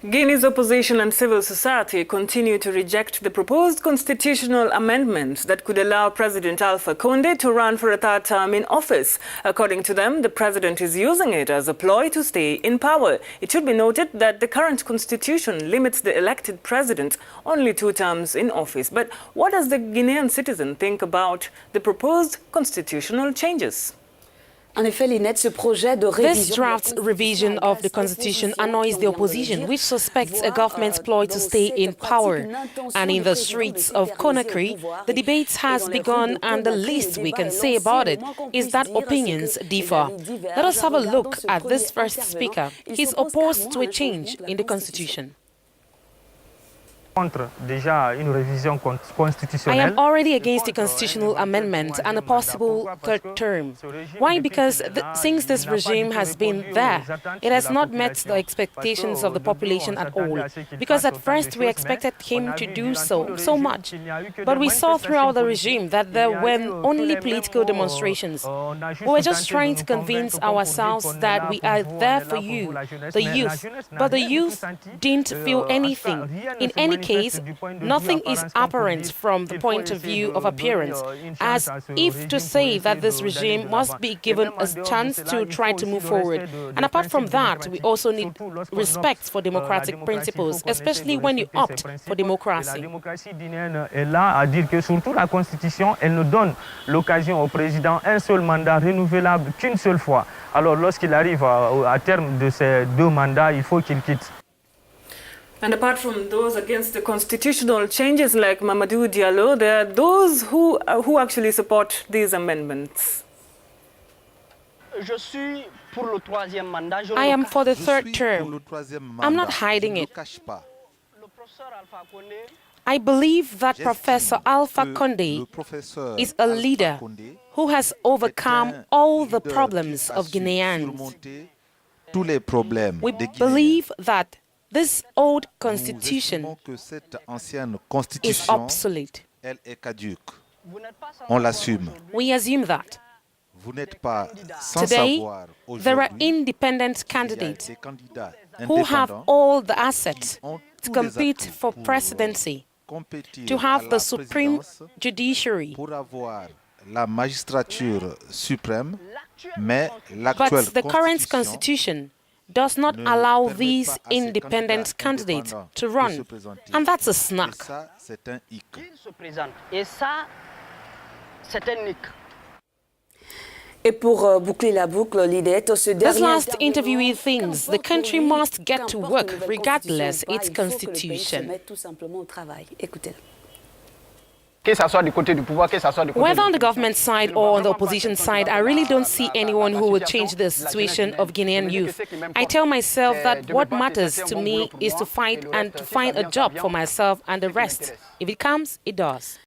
Guinea's opposition and civil society continue to reject the proposed constitutional amendments that could allow President Alpha Condé to run for a third term in office. According to them, the president is using it as a ploy to stay in power. It should be noted that the current constitution limits the elected president only 2 terms in office. But what does the Guinean citizen think about the proposed constitutional changes? This draft revision of the constitution annoys the opposition, which suspects a government's ploy to stay in power. And in the streets of Conakry, the debate has begun, and the least we can say about it is that opinions differ. Let us have a look at this first speaker. He's opposed to a change in the constitution. I am already against the constitutional amendment and a possible third term. Why? Because since this regime has been there, it has not met the expectations of the population at all. Because at first we expected him to do so much. But we saw throughout the regime that there were only political demonstrations. We were just trying to convince ourselves that we are there for you, the youth. But the youth didn't feel anything. In any case, nothing is apparent from the point of view of appearance, as if to say that this regime must be given a chance to try to move forward. And apart from that, we also need respect for democratic principles, especially when you opt for democracy. La démocratie guinéenne est là à dire que surtout la Constitution, elle ne donne l'occasion au président un seul mandat renouvelable qu'une seule fois. Alors lorsqu'il arrive à terme de ces 2 mandats, il faut qu'il quitte. And apart from those against the constitutional changes like Mamadou Diallo, there are those who actually support these amendments. I am for the third term. I'm not hiding it. I believe that Professor Alpha Condé is a leader who has overcome all the problems of Guineans. We believe that this old constitution is obsolete. We assume that. Today, there are independent candidates who have all the assets to compete for presidency, to have the supreme judiciary. But the current constitution does not allow these independent candidates to run. And that's a snag. This last interviewee thinks the country must get to work regardless its constitution. Whether on the government side or on the opposition side, I really don't see anyone who will change the situation of Guinean youth. I tell myself that what matters to me is to fight and to find a job for myself, and the rest, if it comes, it does.